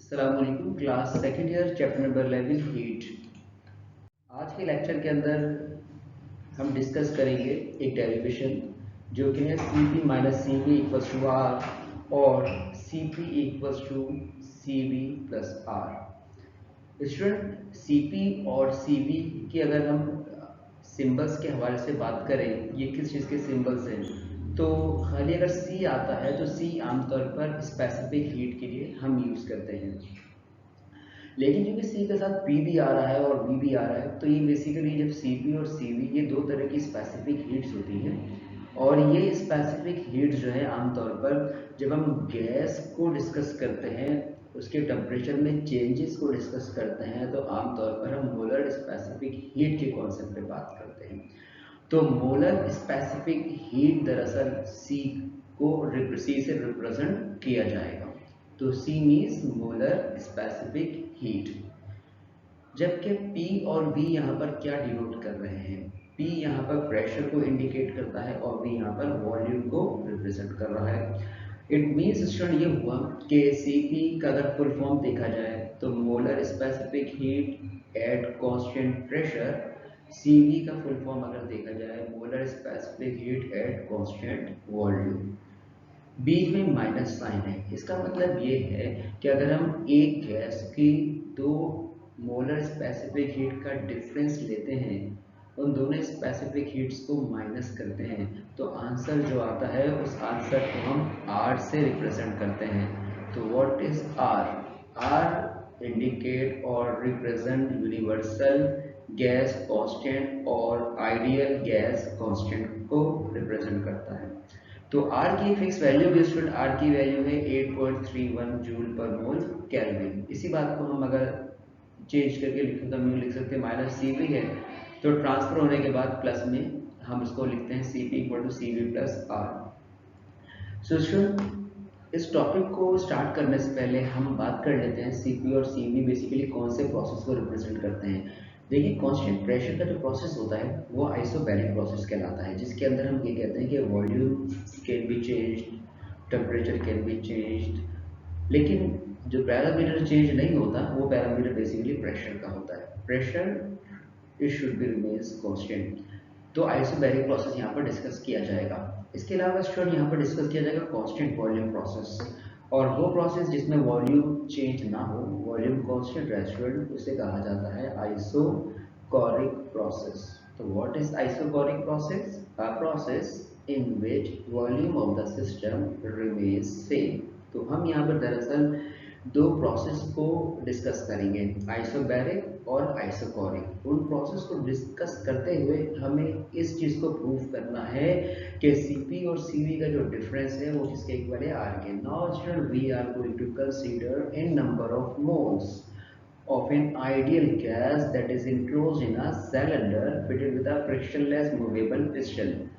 अस्सलामुअलैकुम class second year chapter number 11 heat. आज के लेक्चर के अंदर हम डिस्कस करेंगे एक डेरिवेशन जो कि है C P minus C B equals to R और C P equals to C B plus R. Student C P और सी बी की अगर हम सिंबल्स के हवाले से बात करें, ये किस चीज़ के सिंबल्स हैं, तो खाली अगर सी आता है तो सी आमतौर पर स्पेसिफिक हीट के लिए हम यूज़ करते हैं। लेकिन क्योंकि सी के साथ पी भी आ रहा है और बी भी आ रहा है, तो ये बेसिकली जब सी पी और सी बी ये दो तरह की स्पेसिफिक हीट्स होती हैं। और ये स्पेसिफिक हीट्स जो है आमतौर पर जब हम गैस को डिस्कस करते हैं, उसके टेम्परेचर में चेंजेस को डिस्कस करते हैं, तो आमतौर पर हम मोलर स्पेसिफिक हीट के कॉन्सेप्ट पे बात करते हैं। तो मोलर स्पेसिफिक हीट दरअसल सी को सी से रिप्रेजेंट किया जाएगा। तो C means molar specific heat, जबकि P और B यहाँ पर क्या डिनोट कर रहे हैं। P यहाँ पर प्रेशर को इंडिकेट करता है और B यहाँ पर वॉल्यूम को रिप्रेजेंट कर रहा है। इट मीन्स स्टूडेंट ये हुआ कि Cp का अगर फुल फॉर्म देखा जाए तो molar specific heat at constant pressure, Cv का फुल फॉर्म अगर देखा जाए molar specific heat at constant volume. बीच में माइनस साइन है, इसका मतलब ये है कि अगर हम एक गैस की दो मोलर स्पेसिफिक हीट का डिफरेंस लेते हैं, उन दोनों स्पेसिफिक हीट्स को माइनस करते हैं, तो आंसर जो आता है उस आंसर को हम आर से रिप्रेजेंट करते हैं। तो what is R? R indicate और रिप्रेजेंट यूनिवर्सल गैस कांस्टेंट और आइडियल गैस कांस्टेंट को रिप्रेजेंट करता है। तो R की फिक्स वैल्यू भी स्टूडेंट, R की वैल्यू है 8.31 जूल पर मोल केल्विन। इसी बात को हम अगर चेंज करके लिखें तो हम लिख सकते हैं माइनस सी पी है, तो ट्रांसफर होने के बाद प्लस में हम इसको लिखते हैं C P equal to C B plus R. So student इस टॉपिक को स्टार्ट करने से पहले हम बात कर लेते हैं सी पी और सी बी बेसिकली कौन से प्रोसेस को रिप्रेजेंट करते हैं। देखिए, कांस्टेंट प्रेशर का जो प्रोसेस होता है वो आइसोबैरिक प्रोसेस कहलाता है, जिसके अंदर हम ये कहते हैं कि volume can be changed, temperature can be changed, लेकिन जो पैरामीटर चेंज नहीं होता वो पैरामीटर बेसिकली प्रेशर का होता है। Pressure it should be remains constant. तो आइसोबैरिक प्रोसेस यहाँ पर डिस्कस किया जाएगा। इसके अलावा स्टूडेंट यहाँ पर डिस्कस किया जाएगा कांस्टेंट वॉल्यूम प्रोसेस, और वो प्रोसेस जिसमें वॉल्यूम चेंज ना हो, वॉल्यूम कांस्टेंट रहे स्टूडेंट, उसे कहा जाता है आइसोकोरिक प्रोसेस। तो what is isochoric process? A process in which volume of the system remains same. तो हम यहाँ पर दरअसल दो प्रोसेस को डिस्कस करेंगे, आइसोबैरिक और आइसोकोरिक। उन प्रोसेस को डिस्कस करते हुए हमें इस चीज़ को प्रूव करना है कि Cp और Cv का जो डिफरेंस है वो किसके इक्वल है, R के। Now student we are going to consider in number of moles of an ideal gas that is enclosed in a cylinder fitted with a frictionless movable piston.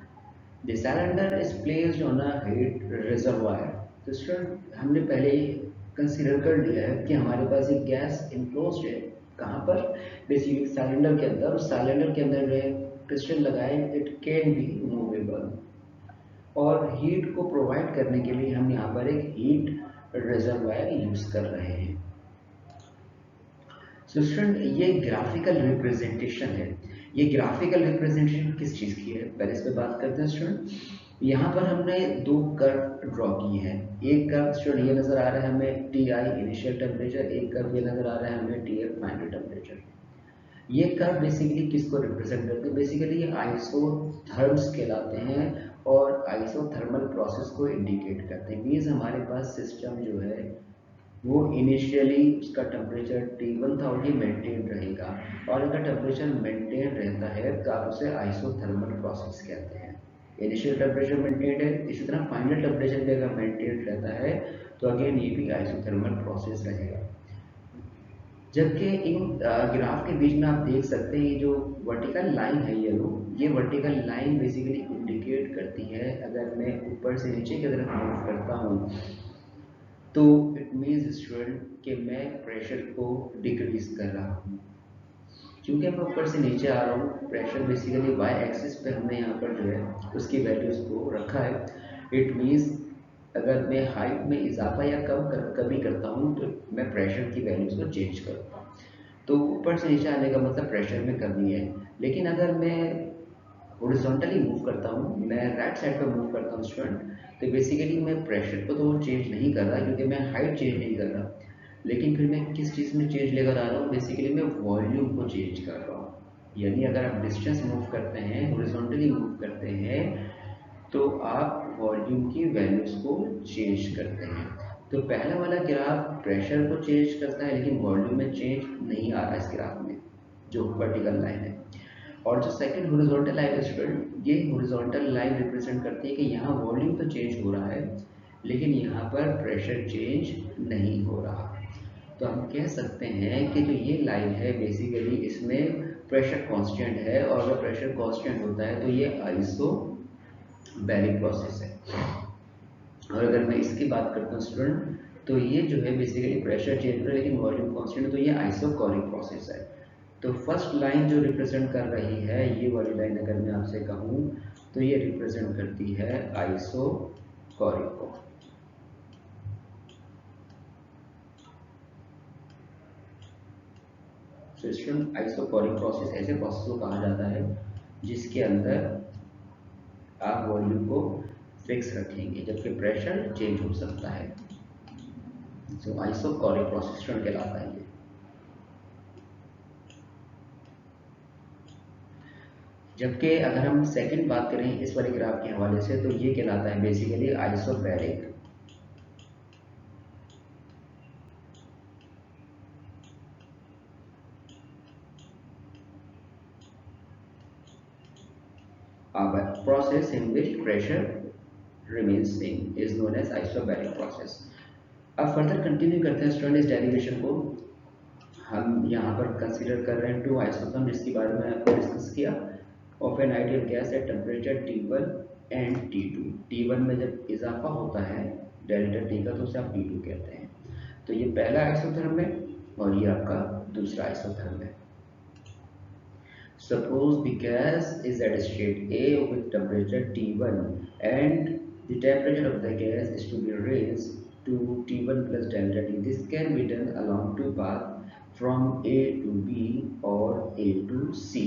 The cylinder is placed on a heat reservoir. तो student हमने पहले ही consider कर लिया है कि हमारे पास एक gas enclosed है, कहाँ पर, बेसिकली सिलेंडर के अंदर। उस सिलेंडर के अंदर जो है पिस्टन लगाए, इट कैन बी मूवेबल, और हीट को प्रोवाइड करने के लिए हम यहाँ पर एक हीट रिजर्वायर यूज कर रहे हैं। सो स्टूडेंट ये ग्राफिकल रिप्रेजेंटेशन है। ये ग्राफिकल रिप्रेजेंटेशन किस चीज़ की है, पहले इस पर बात करते हैं स्टूडेंट। यहाँ पर हमने दो कर्व ड्रॉ किए हैं। एक कर्व स्टूडेंट ये नजर आ रहा है हमें टी आई इनिशियल टेम्परेचर, एक कर्व ये नजर आ रहा है हमें टी एफ फाइनल टेम्परेचर। ये कर्व बेसिकली किसको रिप्रेजेंट करते हैं? बेसिकली ये आइसोथर्म्स कहलाते हैं और आइसोथर्मल प्रोसेस को इंडिकेट करते हैं। मीन्स हमारे पास सिस्टम जो है वो इनिशियली उसका टेम्परेचर T1 था और ये मेंटेन रहेगा, और अगर टेम्परेचर मेंटेन रहता है तो आप उसे आइसोथर्मल प्रोसेस कहते हैं। इनिशियल टेम्परेचर मेंटेन है, इसी तरह फाइनल टेम्परेचर भी अगर मेंटेन रहता है तो अगेन ये भी आइसोथर्मल प्रोसेस रहेगा। जबकि इन ग्राफ के बीच में आप देख सकते हैं ये जो वर्टिकल लाइन है येलो, ये वर्टिकल लाइन बेसिकली इंडिकेट करती है, अगर मैं ऊपर से नीचे की तरफ मूव करता हूँ तो इट मीन्स स्टूडेंट कि मैं प्रेशर को डिक्रीज कर रहा हूँ। क्योंकि मैं ऊपर से नीचे आ रहा हूँ, प्रेशर बेसिकली वाई एक्सिस पे हमने यहाँ पर जो है उसकी वैल्यूज को रखा है। इट मीन्स अगर मैं हाइट में इजाफा या कमी करता हूँ तो मैं प्रेशर की वैल्यूज़ को चेंज करूँगा। तो ऊपर से नीचे आने का मतलब प्रेशर में कमी है। लेकिन अगर मैं हॉरिजॉन्टली मूव करता हूँ, मैं राइट साइड पर मूव करता हूँ स्टूडेंट, तो बेसिकली मैं प्रेशर को तो चेंज नहीं कर रहा क्योंकि मैं हाइट चेंज नहीं कर रहा, लेकिन फिर मैं किस चीज़ में चेंज लेकर आ रहा हूँ, बेसिकली मैं वॉल्यूम को चेंज कर रहा हूँ। यानी अगर आप डिस्टेंस मूव करते हैं, हॉरिजॉन्टली मूव करते हैं, तो आप वॉल्यूम की वैल्यूज़ को चेंज करते हैं। तो पहला वाला ग्राफ प्रेशर को चेंज करता है लेकिन वॉल्यूम में चेंज नहीं आ रहा इस ग्राफ में, जो वर्टिकल लाइन है। और जो सेकंड हॉरिजॉन्टल लाइन है स्टूडेंट, ये हॉरिजॉन्टल लाइन रिप्रेजेंट करती है कि यहाँ वॉल्यूम तो चेंज हो रहा है लेकिन यहाँ पर प्रेशर चेंज नहीं हो रहा। तो हम कह सकते हैं कि जो ये लाइन है बेसिकली इसमें प्रेशर कांस्टेंट है, और अगर प्रेशर कांस्टेंट होता है तो ये आइसोबैरिक प्रोसेस है। और अगर मैं इसकी बात करता हूँ स्टूडेंट, तो ये जो है बेसिकली प्रेशर चेंज हो रहा है लेकिन वॉल्यूम कांस्टेंट है, तो ये आइसोकोरिक प्रोसेस है। तो फर्स्ट लाइन जो रिप्रेजेंट कर रही है, ये वाली लाइन अगर मैं आपसे कहूँ तो ये रिप्रेजेंट करती है आइसोकोरिक को। तो स्टूडेंट आइसोकोरिक प्रोसेस ऐसे प्रोसेस को कहा जाता है जिसके अंदर आप वॉल्यूम को फिक्स रखेंगे जबकि प्रेशर चेंज हो सकता है। तो आइसोकोरिक प्रोसेस कहलाता है ये। जबकि अगर हम सेकंड बात करें इस वाले ग्राफ के हवाले से, तो ये कहलाता है basically isobaric. A process in which pressure remains same is known as isobaric process. अब फर्दर कंटिन्यू करते हैं स्टूडेंट इस डेरिवेशन को। हम यहाँ पर कंसीडर कर रहे हैं टू आइसोथर्म, जिसके बारे में आपको डिस्कस किया, of an ideal gas at temperature T1 and T2। T1 में जब इजाफा होता है डेल्टा T का तो उसे आप T2 कहते हैं। तो ये पहला आइसोथर्म है और ये आपका दूसरा आइसोथर्म है। Suppose the gas is at state A with temperature T1 and the temperature of the gas is to be raised to T1 plus delta T. This can be done along two paths from A to B or A to C.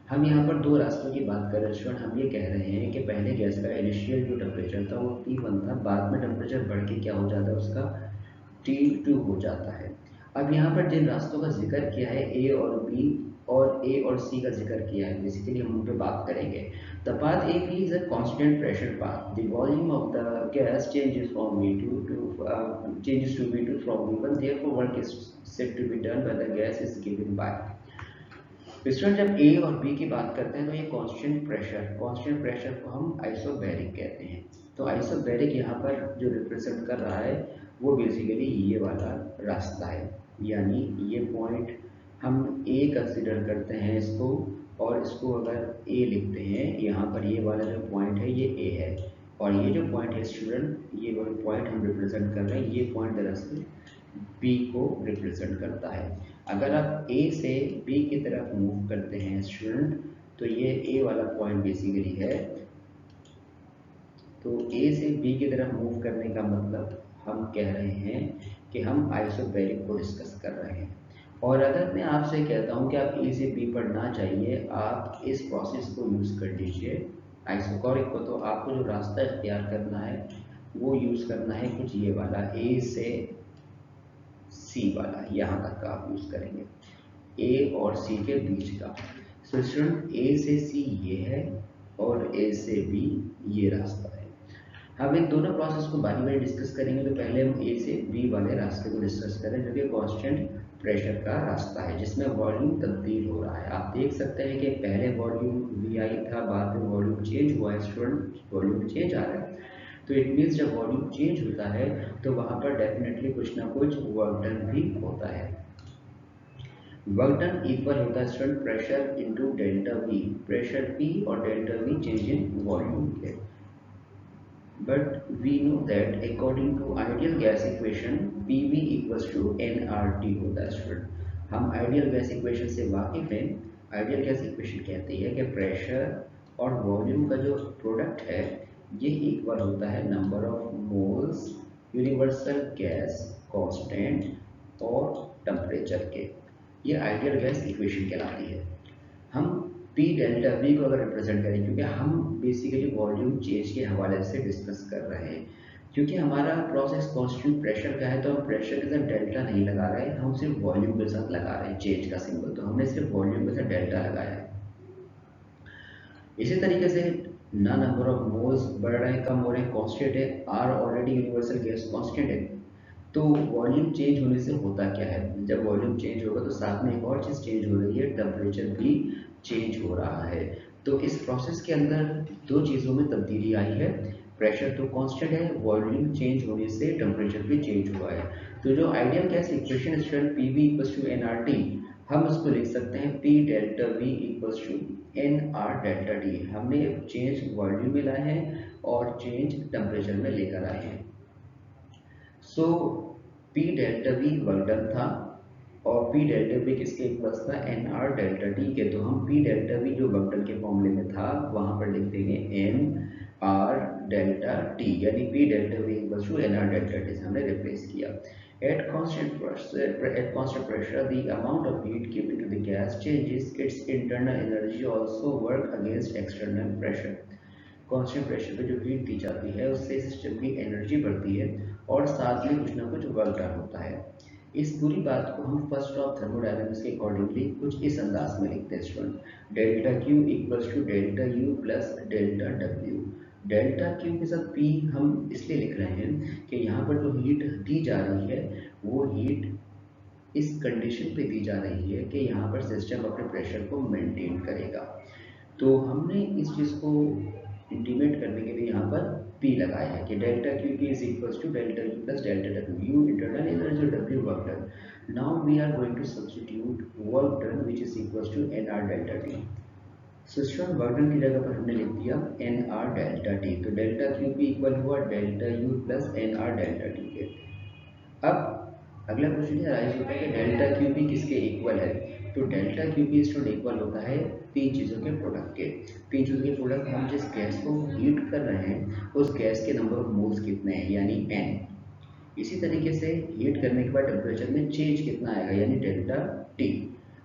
हम यहाँ पर दो रास्तों की बात कर रहे हैं। हम ये कह रहे हैं कि पहले गैस का इनिशियल जो टेम्परेचर था वो T1 था, बाद में टेम्परेचर बढ़ के क्या हो जाता है उसका T2 हो जाता है। अब यहाँ पर जिन रास्तों का जिक्र किया है A और B और A और C का जिक्र किया है, बेसिकली हम उन पर बात करेंगे। The path A B is a constant pressure path. The volume of the gas changes from V2 to changes to V2 from V1. Therefore, work is said to be done by the gas is given by. Student जब A और B की बात करते हैं तो ये constant pressure को हम आइसोबैरिक कहते हैं। तो आइसोबैरिक यहाँ पर जो रिप्रेजेंट कर रहा है वो बेसिकली ये वाला रास्ता है, यानी ये पॉइंट हम A कंसिडर करते हैं इसको, और इसको अगर A लिखते हैं, यहाँ पर ये वाला जो पॉइंट है ये A है, और ये जो पॉइंट है स्टूडेंट, ये वाला पॉइंट हम रिप्रेजेंट कर रहे हैं, ये पॉइंट दरअसल B को रिप्रेजेंट करता है। अगर आप A से B की तरफ मूव करते हैं स्टूडेंट, तो ये A वाला पॉइंट बेसिकली है। तो A से B की तरफ मूव करने का मतलब हम कह रहे हैं कि हम आइसोबैरिक को डिस्कस कर रहे हैं। और अगर मैं आपसे कहता हूं कि आप A से B पर ना जाइए, आप इस प्रोसेस को यूज़ कर लीजिए आइसोकोरिक को, तो आपको जो रास्ता इख्तियार करना है वो यूज़ करना है कुछ ये वाला, A से C वाला, यहाँ तक का आप यूज़ करेंगे, A और C के बीच का। सो स्टूडेंट A से C ये है और A से B ये रास्ता है। हम इन दोनों प्रोसेस को बारी बारी डिस्कस करेंगे। तो पहले हम A से B वाले रास्ते को डिस्कस करें जो कि कांस्टेंट प्रेशर का रास्ता है जिसमें वॉल्यूम तब्दील हो रहा है। आप देख सकते हैं कि पहले वॉल्यूम VI था, बाद में वॉल्यूम चेंज हुआ है स्टूडेंट, वॉल्यूम चेंज आ रहा है। तो इट मीन्स जब वॉल्यूम चेंज होता है तो वहाँ पर डेफिनेटली कुछ ना कुछ वर्क डन भी होता है। वर्क डन इक्वल होता है student pressure into delta V, pressure P और delta V change in volume के। But we know that according to ideal gas equation PV equals to nRT होता है स्टूडेंट। हम आइडियल गैस इक्वेशन से वाकिफ हैं। आइडियल गैस इक्वेशन कहती है कि प्रेशर और वॉल्यूम का जो प्रोडक्ट है ये इक्वल होता है number of moles universal gas constant और टेम्परेचर के। ये आइडियल गैस इक्वेशन कहलाती है। हम पी डेल्टा वी को अगर रिप्रेजेंट करें, क्योंकि हम बेसिकली वॉल्यूम चेंज के हवाले से डिस्कस कर रहे हैं, क्योंकि हमारा प्रोसेस कांस्टेंट प्रेशर का है तो हम प्रेशर के साथ डेल्टा नहीं लगा रहे हैं, हम सिर्फ वॉल्यूम के साथ लगा रहे हैं चेंज का सिंबल, तो हमने सिर्फ वॉल्यूम के साथ डेल्टा लगाया है। इसी तरीके से ना नंबर ऑफ मोल्स बढ़ रहे हैं कम हो रहे हैं, कांस्टेंट है, R already universal gas constant है। तो वॉल्यूम चेंज होने से होता क्या है, जब वॉल्यूम चेंज होगा तो साथ में एक और चीज़ चेंज हो रही है, टेम्परेचर भी चेंज हो रहा है। तो इस प्रोसेस के अंदर दो चीज़ों में तब्दीली आई है, प्रेशर तो कांस्टेंट है, वॉल्यूम चेंज होने से टेम्परेचर भी चेंज हुआ है। तो जो ideal gas equation student P V equals to N R T, हम उसको लिख सकते हैं P delta V equals to N R delta T. हमने चेंज वॉल्यूम में लाए हैं और चेंज टेम्परेचर में लेकर आए हैं। So P delta V work done था और पी डेल्टा वी किसके इक्वल्स था, एन आर डेल्टा टी के। तो हम पी डेल्टा वी जो वर्क डन के फॉर्मूले में था वहां पर लिख देंगे एन आर डेल्टा टी, यानी P delta V equals to N R delta T से हमने रिप्लेस किया। At constant pressure, the amount of heat given to the gas changes. Its internal energy also work against external pressure. Constant pressure पे जो heat दी जाती है उससे system की energy बढ़ती है और साथ में कुछ ना कुछ वर्क डन होता है। इस पूरी बात को हम फर्स्ट ऑफ थर्मोडायनामिक्स के अकॉर्डिंगली कुछ इस अंदाज में लिखते हैं student, delta Q equals to delta U plus delta W. Delta Q के साथ पी हम इसलिए लिख रहे हैं कि यहाँ पर जो हीट दी जा रही है वो हीट इस कंडीशन पे दी जा रही है कि यहाँ पर सिस्टम अपने प्रेशर को मेंटेन करेगा। तो हमने इस चीज़ को इंटीमेट करने के लिए यहाँ पर P लगाया है कि delta Q P is equals to delta U plus delta W, U internal energy, W work done. Now we are going to substitute work done which is equals to N R delta T. System work done की जगह पर हमने लिख दिया N R delta T, तो delta Q P equal हुआ delta U plus N R delta T के। अब अगला क्वेश्चन ये राइज होता है कि डेल्टा क्यू पी किसके इक्वल है, तो delta Q P student equal होता है तीन चीज़ों के प्रोडक्ट के। तीन चीज़ों के प्रोडक्ट, हम जिस गैस को हीट कर रहे हैं उस गैस के नंबर ऑफ मोल्स कितने हैं यानी n। इसी तरीके से हीट करने के बाद टेम्परेचर में चेंज कितना आएगा यानी डेल्टा टी।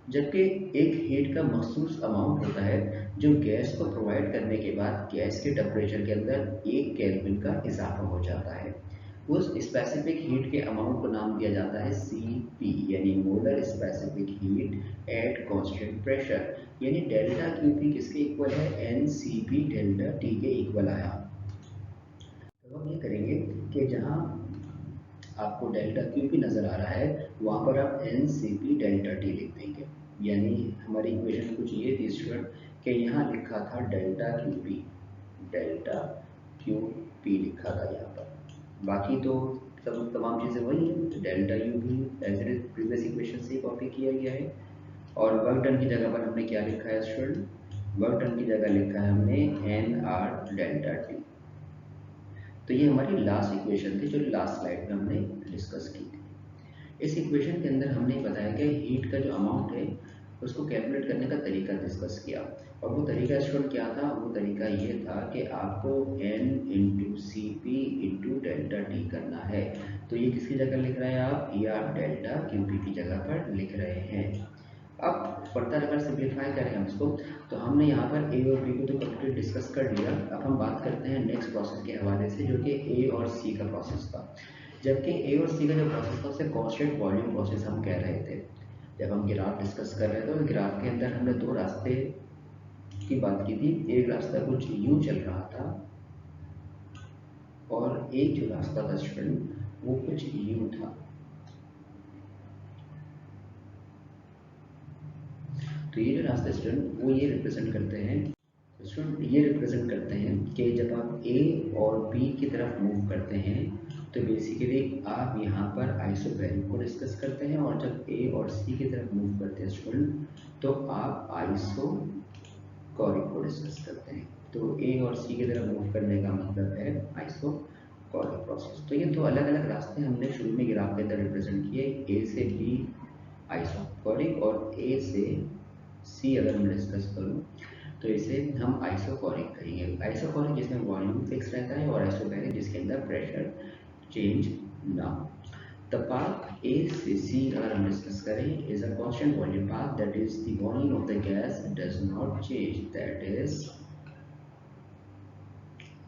जबकि एक हीट का मखसूस अमाउंट होता है जो गैस को प्रोवाइड करने के बाद गैस के टेम्परेचर के अंदर 1 केल्विन का इजाफा हो जाता है। उस स्पेसिफिक हीट के अमाउंट को नाम दिया जाता है Cp यानी molar specific heat at constant pressure, यानी डेल्टा Qp किसके इक्वल है, NCp डेल्टा T के इक्वल आया। तो हम ये करेंगे कि जहाँ आपको डेल्टा Qp नज़र आ रहा है वहाँ पर आप NCp डेल्टा T लिख देंगे। यानी हमारी इक्वेशन कुछ ये थी स्टूडेंट कि यहाँ लिखा था डेल्टा Qp लिखा था यहाँ पर, बाकी तो सब तमाम चीज़ें वही हैं। डेल्टा यू भी as it is previous equation से कॉपी किया गया है। और वर्क डन की जगह पर हमने क्या लिखा है स्टूडेंट, वर्क डन की जगह लिखा है हमने एन आर डेल्टा टी। तो ये हमारी लास्ट इक्वेशन थी जो लास्ट स्लाइड में हमने डिस्कस की थी। इस इक्वेशन के अंदर हमने बताया कि हीट का जो अमाउंट है उसको कैलकुलेट करने का तरीका डिस्कस किया, और वो तरीका स्टूडेंट क्या था, वो तरीका ये था कि आपको n into C P into delta T करना है। तो ये किसकी जगह लिख रहे हैं आप, या डेल्टा क्यू पी की जगह पर लिख रहे हैं। अब फर्दर अगर सिंप्लीफाई करें हम इसको, तो हमने यहाँ पर ए और बी को तो कंप्लीट डिस्कस कर लिया। अब हम बात करते हैं नेक्स्ट प्रोसेस के हवाले से जो कि ए और सी का प्रोसेस था। जबकि ए और सी का जो प्रोसेस था उसे कांस्टेंट वॉल्यूम प्रोसेस हम कह रहे थे। जब हम ग्राफ डिस्कस कर रहे थे तो ग्राफ के अंदर हमने दो रास्ते की बात की थी। एक रास्ता कुछ यूं चल रहा था और एक जो रास्ता था स्टूडेंट वो कुछ यूं था। तो ये जो रास्ते स्टूडेंट वो ये रिप्रेजेंट करते हैं, स्टूडेंट ये रिप्रेजेंट करते हैं कि जब आप ए और बी की तरफ मूव करते हैं तो बेसिकली आप यहाँ पर आइसोबैरिक को डिस्कस करते हैं, और जब ए और सी की तरफ मूव करते हैं स्टूडेंट तो आप आइसोकोरिक को डिस्कस करते हैं। तो ए और सी की तरफ मूव करने का मतलब है आइसोकोरिक प्रोसेस। तो ये दो अलग अलग रास्ते हमने शुरू में ग्राफ के अंदर रिप्रेजेंट किए, ए से बी आइसोकोरिक और ए से सी अगर मैं डिस्कस करूँ तो इसे हम आइसोकोरिक कहेंगे। आइसोकोरिक जिसमें वॉल्यूम फिक्स रहता है और आइसोबैरिक जिसके अंदर प्रेशर चेंज ना हो। द पाथ ए से सी अगर हम डिस्कस करें is a constant volume path, that is the volume of the gas does not change, that is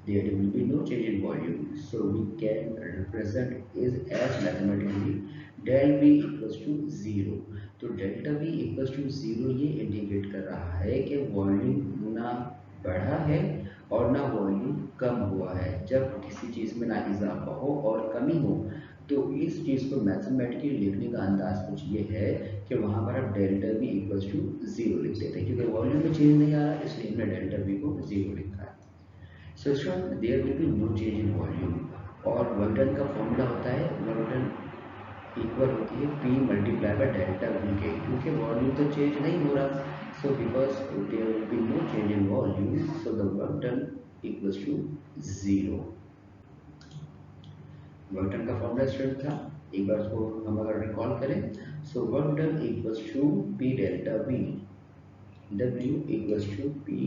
there will be no change in volume, so we can represent is as mathematically del V equals to 0। तो delta V equals to 0 ये indicate कर रहा है कि volume ना बढ़ा है और ना वॉल्यूम कम हुआ है। जब किसी चीज़ में ना इजाफा हो और कमी हो तो इस चीज़ को मैथमेटिकली लिखने का अंदाज कुछ ये है कि वहाँ पर आप डेल्टा V equals to 0 लिख देते हैं, क्योंकि वॉल्यूम में चेंज नहीं आ रहा इसलिए हमने डेल्टा V को 0 लिखा है। So student, there will be no change in volume और वर्क डन का फॉर्मूला होता है वर्क डन इक्वल होती है P multiply by delta V के, क्योंकि वॉल्यूम तो चेंज नहीं हो रहा। So because there will be no change in volume, so the work done equals to 0। Work done का फॉर्मूला स्टूडेंट था, एक बार उसको हम अगर रिकॉल करें, so work done equals to P delta V, W equals to P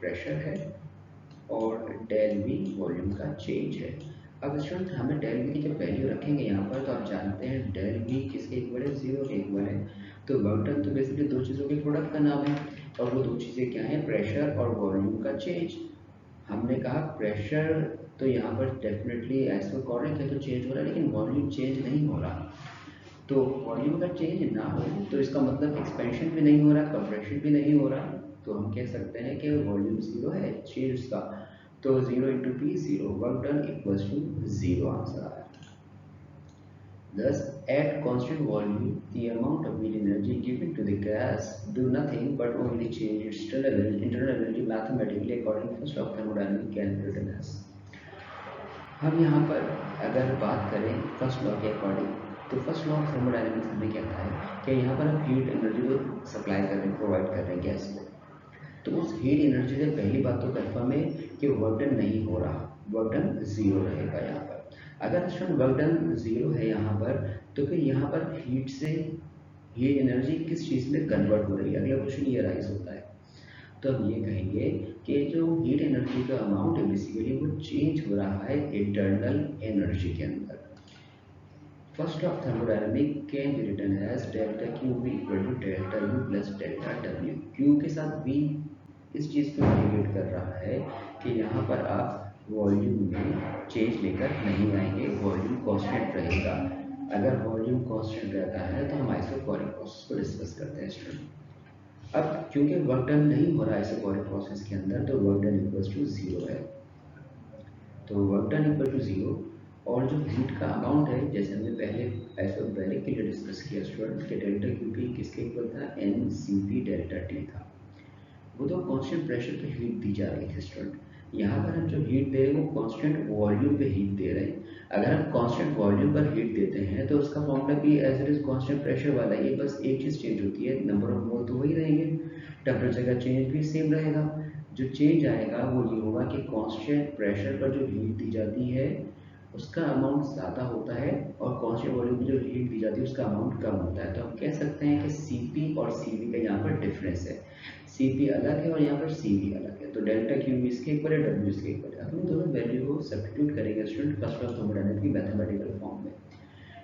pressure है और डेल वी वॉल्यूम का चेंज है। अब स्टूडेंट हमें डेल वी की जब वैल्यू रखेंगे यहाँ पर तो आप जानते हैं डेल वी किसके इक्वल है, 0 के इक्वल है। तो वर्क डन तो बेसिकली दो चीज़ों के प्रोडक्ट का नाम है और वो दो चीज़ें क्या हैं, प्रेशर और वॉल्यूम का चेंज। हमने कहा प्रेशर तो यहाँ पर डेफिनेटली आइसोकोरिक है तो चेंज हो रहा है, लेकिन वॉल्यूम चेंज नहीं हो रहा। तो वॉल्यूम का चेंज ना हो तो इसका मतलब एक्सपेंशन भी नहीं हो रहा, कंप्रेशन भी नहीं हो रहा, तो हम कह सकते हैं कि वॉल्यूम 0 है, चेंज उसका। तो 0 into P 0, work done equals to 0 answer आया। Thus, at constant volume, the amount of heat energy given to the gas do nothing but only change its internal energy mathematically according to first law of thermodynamics can be written as। हम यहाँ पर अगर बात करें first law के according, तो first law of thermodynamics हमें कहता है कि यहाँ पर हम हीट एनर्जी को सप्लाई कर रहे हैं, प्रोवाइड कर रहे हैं गैस को। तो उस हीट एनर्जी से पहली बात तो कंफर्म है कि वर्क डन नहीं हो रहा, वर्क डन 0 रहेगा यहाँ पर। अगर स्टूडेंट वर्क डन 0 है यहाँ पर, तो फिर यहाँ पर हीट से हीट एनर्जी किस चीज़ में कन्वर्ट हो रही है, अगला क्वेश्चन ये राइज होता है। तो हम ये कहेंगे कि जो हीट एनर्जी का अमाउंट है बेसिकली वो चेंज हो रहा है इंटरनल एनर्जी के अंदर। First of thermodynamic can be written as delta Q V equal to delta U plus delta W. Q के साथ वी इस चीज़ को इंडिकेट कर रहा है कि यहाँ पर आप वॉल्यूम में चेंज लेकर नहीं आएंगे, वॉल्यूम कांस्टेंट रहेगा। अगर वॉल्यूम कांस्टेंट रहता है तो हम आइसोकोरिक प्रोसेस को डिस्कस करते हैं स्टूडेंट। अब क्योंकि वर्क डन नहीं हो रहा है आइसोकोरिक प्रोसेस के अंदर, तो वर्क डन इक्वल्स टू 0 है। तो वर्क डन इक्वल टू 0 और जो हीट का अमाउंट है, जैसे हमने पहले आइसोबैरिक के लिए डिस्कस किया स्टूडेंट के डेल्टा क्यू पी किसके इक्वल था, N C P delta T था। वो तो कांस्टेंट प्रेशर पे हीट दी जा रही थी स्टूडेंट। यहाँ पर हम जो हीट दे रहे हैं वो कांस्टेंट वॉल्यूम पे हीट दे रहे हैं। अगर हम कांस्टेंट वॉल्यूम पर हीट देते हैं तो उसका फॉर्मूला भी as it is constant pressure वाला ही है, बस एक चीज़ चेंज होती है, नंबर ऑफ मोल तो वही रहेंगे, टेम्परेचर का चेंज भी सेम रहेगा। जो चेंज आएगा वो ये होगा कि कांस्टेंट प्रेशर पर जो हीट दी जाती है उसका अमाउंट ज़्यादा होता है और कांस्टेंट वॉल्यूम पर जो हीट दी जाती है उसका अमाउंट कम होता है। तो हम कह सकते हैं कि Cp और Cv का यहाँ पर डिफरेंस है, Cp अलग है और यहाँ पर Cv अलग है। तो डेल्टा क्यू इसके इक्वल है, डब्ल्यू इसके इक्वल है। अब हम दोनों वैल्यू को सब्स्टिट्यूट करेंगे student first law of thermodynamics की मैथमेटिकल फॉर्म में।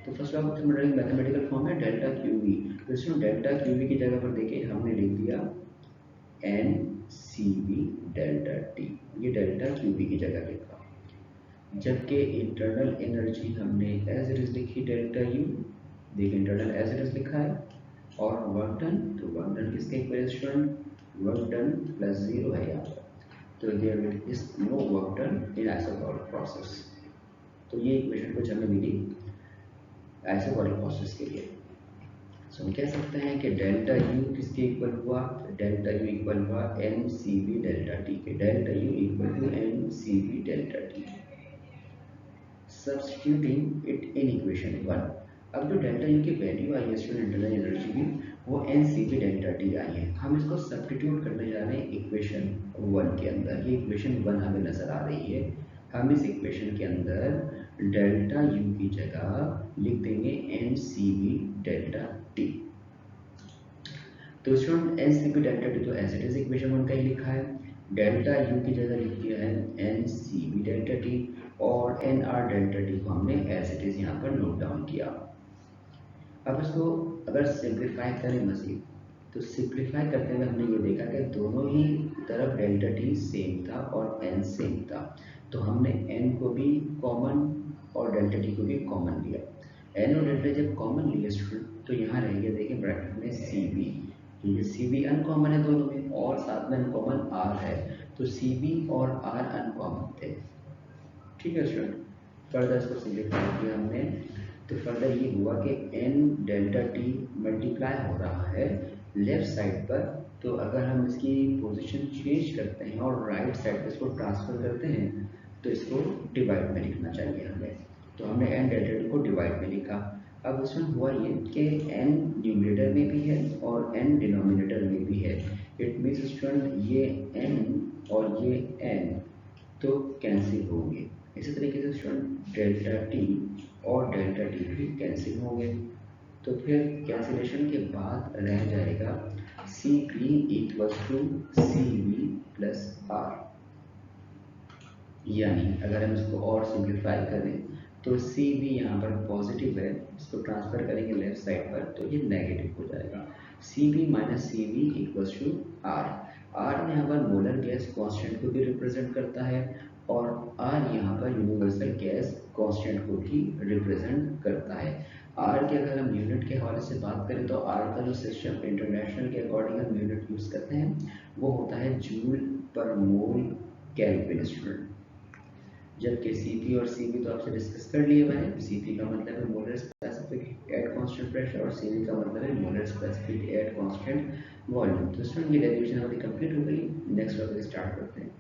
तो first law of thermodynamics mathematical form है डेल्टा क्यू वी। तो इसमें डेल्टा क्यू वी की जगह पर देखिए हमने लिख दिया N C V delta T, ये डेल्टा क्यू वी की जगह लिखा, जबकि इंटरनल एनर्जी हमने एज इट इज लिखी डेल्टा यू, देखिए इंटरनल एज इट इज लिखा है। और वर्क डन, तो वर्क डन किसके equal student, work done plus 0 है यहाँ पर, तो there is no work done in isochoric process. तो ये इक्वेशन कुछ हमें मिली आइसोकोरिक प्रोसेस के लिए। सो हम कह सकते हैं कि डेल्टा यू किसके इक्वल हुआ, डेल्टा यू इक्वल हुआ M C V delta T के, delta U equal to M C V delta T. Substituting it in equation 1, अब जो डेल्टा यू की वैल्यू आई है स्टूडेंट इंटरनल एनर्जी की, वो N C V delta T आई है। हम इसको सब्स्टिट्यूट करने जा रहे हैं इक्वेशन 1 के अंदर। ये इक्वेशन 1 हमें नजर आ रही है। हम इस इक्वेशन के अंदर डेल्टा यू की जगह लिख देंगे N C V delta T. तो student N C B delta T तो एज इट इज इक्वेशन 1 का ही लिखा है, डेल्टा यू की जगह लिख दिया है N C B delta T, और एन आर डेल्टा टी को हमने एज इट इज यहाँ पर नोट डाउन किया। अब इसको अगर सिंप्लीफाई करें मजीद, तो सिंप्लीफाई करते हुए हमने ये देखा कि दोनों ही तरफ डेल्टा टी सेम था और एन सेम था, तो हमने एन को भी कॉमन और डेल्टा टी को भी कॉमन लिया। एन और डेल्टा जब कॉमन लिए स्टूडेंट तो यहाँ रहेंगे, देखिए ब्रैकेट में सी बी, क्योंकि सी बी अनकॉमन है दोनों में और साथ में अनकॉमन आर है, तो सी बी और आर अनकॉमन थे। ठीक है स्टूडेंट, फर्दर इसको सिंप्लीफाई किया हमने, तो फर्दर ये हुआ कि एन डेल्टा टी मल्टीप्लाई हो रहा है लेफ्ट साइड पर, तो अगर हम इसकी पोजीशन चेंज करते हैं और राइट साइड पर इसको ट्रांसफर करते हैं तो इसको डिवाइड में लिखना चाहिए हमें, तो हमने एन डेल्टा टी को डिवाइड में लिखा। अब इसमें हुआ ये कि एन न्यूमरेटर में भी है और एन डिनोमिनेटर में भी है, इट मीन्स स्टूडेंट ये एन और ये एन तो कैंसिल होंगे। इसी तरीके से स्टूडेंट डेल्टा टी और डेल्टा टी भी कैंसिल होंगे, तो फिर कैंसिलेशन के बाद रह जाएगा C B equal to C B plus R, यानी अगर हम इसको और सिंप्लीफाई करें तो सी बी यहाँ पर पॉजिटिव है, इसको ट्रांसफर करेंगे लेफ्ट साइड पर तो ये नेगेटिव हो जाएगा, C B minus C B equals to R. R यहाँ पर मोलर गैस कांस्टेंट को भी रिप्रेजेंट करता है और आर यहाँ पर यूनिवर्सल गैस कांस्टेंट को भी रिप्रेजेंट करता है। आर के अगर हम यूनिट के हवाले से बात करें तो आर का जो सिस्टम इंटरनेशनल के अकॉर्डिंग हम यूनिट यूज़ करते हैं वो होता है जूल पर मोल केल्विन स्टूडेंट, जबकि Cp और Cv तो आपसे डिस्कस कर लिए मैंने। Cp का मतलब है molar specific eight constant pressure और Cv का मतलब है molar specific eight constant volume. तो स्टूडेंट ये डेरिवेशन हमारी कंप्लीट हो गई, नेक्स्ट टॉपिक स्टार्ट करते हैं।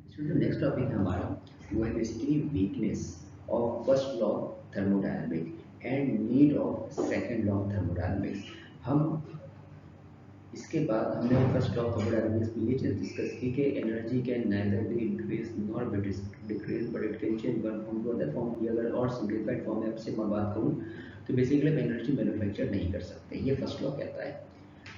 स्टूडेंट नेक्स्ट टॉपिक है हमारा वो है basically weakness of first law thermodynamic and need of second law thermodynamics. हम इसके बाद हमने फर्स्ट लॉ ऑफ थर्मोडायनामिक्स में ये चीज़ डिस्कस की कि energy can neither be increase nor be decrease but it can change one form to other form की अगर और सिंप्लीफाइड फॉर्म में आपसे मैं बात करूँ तो बेसिकली हम एनर्जी मैन्युफैक्चर नहीं कर सकते, ये फर्स्ट लॉ कहता है।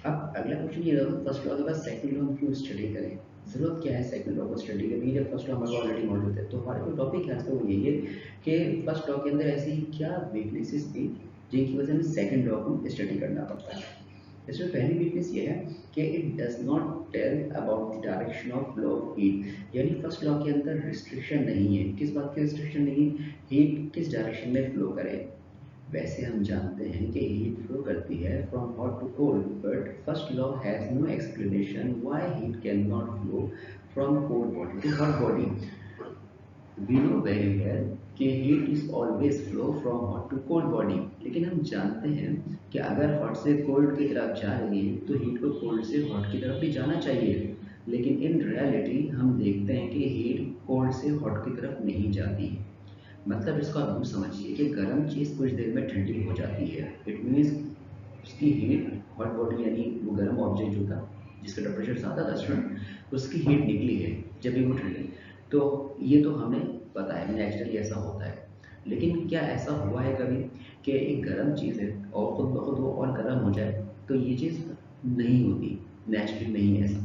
अब अगला क्वेश्चन ये रहा फर्स्ट लॉ के बाद सेकंड लॉ हम क्यों स्टडी करें, ज़रूरत क्या है सेकंड लॉ को स्टडी करने की जब फर्स्ट लॉ हमारे ऑलरेडी मौजूद है। तो हमारे जो टॉपिक है आज का वो यही है कि फर्स्ट लॉ के अंदर ऐसी क्या वीकनेसेस थी जिनकी वजह से सेकंड लॉ को स्टडी करना पड़ता है। इसमें पहली वीकनेस ये है कि it does not tell about the direction of flow of heat, यानी फर्स्ट लॉ के अंदर रिस्ट्रिक्शन नहीं है। किस बात की रिस्ट्रिक्शन नहीं, हीट किस डायरेक्शन में फ्लो करे। वैसे हम जानते हैं कि हीट फ्लो करती है from hot to cold, but first law has no explanation why heat can not flow from cold body to hot body. We know very well कि heat is always flow from hot to cold body, लेकिन हम जानते हैं कि अगर hot से cold की तरफ जा रही है तो हीट को कोल्ड से हॉट की तरफ भी जाना चाहिए, लेकिन इन रियलिटी हम देखते हैं कि हीट कोल्ड से हॉट की तरफ नहीं जाती है। मतलब इसको आप यूँ समझिए कि गर्म चीज़ कुछ देर में ठंडी हो जाती है, इट मीन्स उसकी हीट हॉट बॉडी यानी वो गर्म ऑब्जेक्ट जो था जिसका टेम्परेचर ज़्यादा था स्टूडेंट उसकी हीट निकली है जब भी वो ठंडी, तो ये तो हमें पता है नेचुरली ऐसा होता है। लेकिन क्या ऐसा हुआ है कभी कि एक गर्म चीज़ है और ख़ुद ब खुद वो और गर्म हो जाए, तो ये चीज़ नहीं होती, नेचुरली नहीं है ऐसा।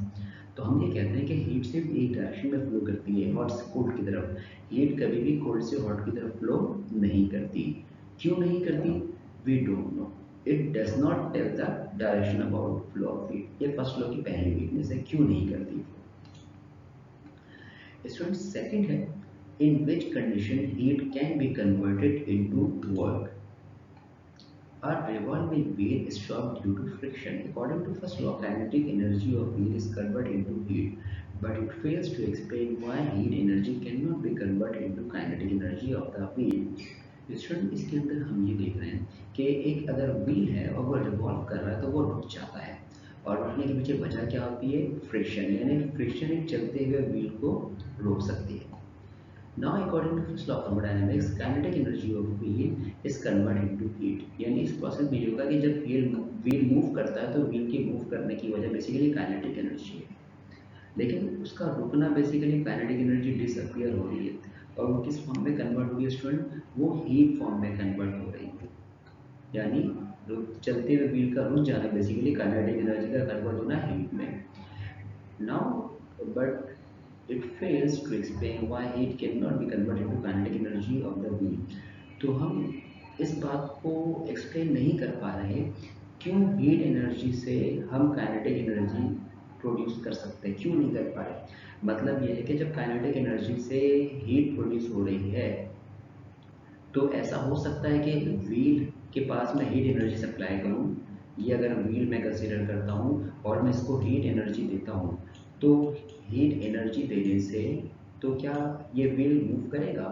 तो हम ये कहते हैं कि हीट सिर्फ एक डायरेक्शन में फ्लो करती है, हॉट से कोल्ड की तरफ। हीट कभी भी कोल्ड से हॉट की तरफ फ्लो नहीं करती। क्यों नहीं करती, we don't know, it does not tell the direction about flow of heat. ये फर्स्ट लॉ की पहली वीकनेस है, क्यों नहीं करती। स्टूडेंट सेकंड है in which condition heat can be converted into work. A revolving wheel is stopped due to friction. According to first law, kinetic energy of wheel is converted into heat, but it fails to explain why heat energy cannot be converted into kinetic energy of the wheel. Student इसके अंदर हम ये देख रहे हैं कि एक अगर व्हील है और वो रिवॉल्व कर रहा है तो वो रुक जाता है, और रुकने के पीछे वजह क्या होती है, फ्रिक्शन, यानी फ्रिक्शन एक चलते हुए व्हील को रोक सकती है। Now, according to first law of thermodynamics, kinetic energy of wheel is converted into heat. यानी इस प्रोसेस में ये होगा कि जब व्हील मूव करता है तो व्हील के मूव करने की वजह बेसिकली काइनेटिक एनर्जी है, लेकिन उसका रुकना बेसिकली काइनेटिक एनर्जी डिसअपियर हो रही है, और वो किस फॉर्म में कन्वर्ट हो रही है स्टूडेंट, वो हीट फॉर्म में कन्वर्ट हो रही है। यानी चलते हुए व्हील का रुक जाना बेसिकली काइनेटिक एनर्जी का कन्वर्ट होना हीट में। Now but it fails to explain why heat can not be converted to kinetic energy of the wheel. तो हम इस बात को एक्सप्लेन नहीं कर पा रहे क्यों हीट एनर्जी से हम काइनेटिक एनर्जी प्रोड्यूस कर सकते हैं, क्यों नहीं कर पा रहे। मतलब यह है कि जब काइनेटिक एनर्जी से हीट प्रोड्यूस हो रही है तो ऐसा हो सकता है कि व्हील के पास मैं हीट एनर्जी सप्लाई करूं, ये अगर व्हील मैं कंसीडर करता हूं और मैं इसको हीट एनर्जी देता हूं, तो हीट एनर्जी देने से तो क्या ये व्हील मूव करेगा,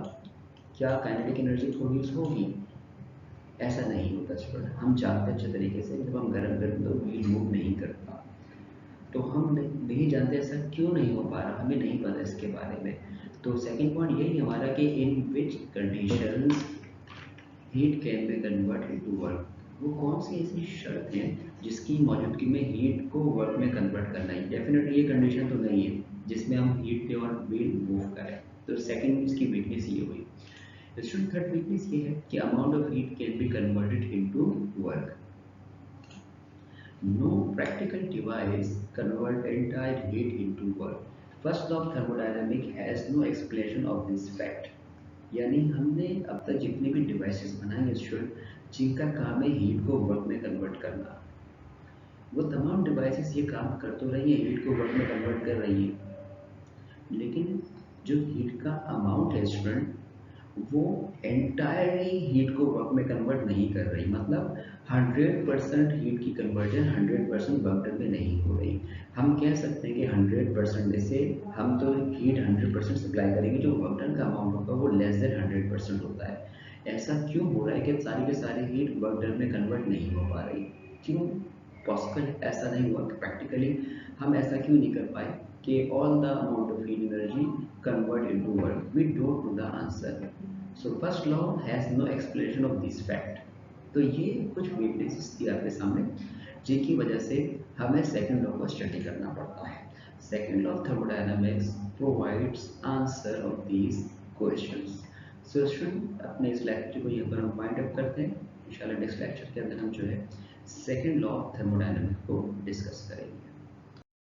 क्या काइनेटिक एनर्जी प्रोड्यूस होगी? ऐसा नहीं होता स्टूडेंट। हम जानते हैं अच्छे तरीके से जब हम गर्म करते तो व्हील मूव नहीं करता। तो हम नहीं जानते ऐसा क्यों नहीं हो पा रहा, हमें नहीं पता इसके बारे में। तो सेकंड पॉइंट यही हमारा कि in which conditions heat can be convert into work. वो कौन सी ऐसी शर्त है जिसकी मौजूदगी में हीट को वर्क में कन्वर्ट करना है? डेफिनेटली ये कंडीशन तो नहीं है जिसमें हम हीट पे और व्हील मूव करें। तो सेकंड इसकी वीकनेस ये हुई। स्टूडेंट थर्ड वीकनेस ये है कि amount of heat can be converted into work. No practical device convert entire heat into work. First law of thermodynamics has no explanation of this fact. यानी हमने अब तक जितने भी डिवाइसेस बनाए हैं स्टूडेंट, जिनका काम है हीट को वर्क में कन्वर्ट करना, वो तमाम डिवाइसेस ये काम कर तो रही है, हीट को वर्क में कन्वर्ट कर रही है, लेकिन जो हीट का अमाउंट है स्टूडेंट वो एंटायरली हीट को वर्क में कन्वर्ट नहीं कर रही। मतलब 100% हीट की कन्वर्जन 100% वर्क डन में नहीं हो रही। हम कह सकते हैं कि 100% में से हम तो हीट 100% सप्लाई करेंगे, जो वर्क डन का अमाउंट होगा वो लेस देन 100% होता है। ऐसा क्यों हो रहा है कि सारी के सारी हीट वर्क डन में कन्वर्ट नहीं हो पा रही? क्यों पॉसिबल ऐसा नहीं हुआ? प्रैक्टिकली हम ऐसा क्यों नहीं कर पाए कि all the amount of heat energy convert into work? We don't know the answer. So first law has no explanation of this fact. तो ये कुछ वीकनेसेस थी आपके सामने जिनकी वजह से हमें सेकंड लॉ को स्टडी करना पड़ता है। Second law of thermodynamics provides answer of these questions. So student अपने इस लेक्चर को यहाँ पर हम वाइंड अप करते हैं। इंशाल्लाह नेक्स्ट लेक्चर के अंदर हम जो है सेकंड लॉ ऑफ थर्मोडायनामिक्स को डिस्कस करेंगे।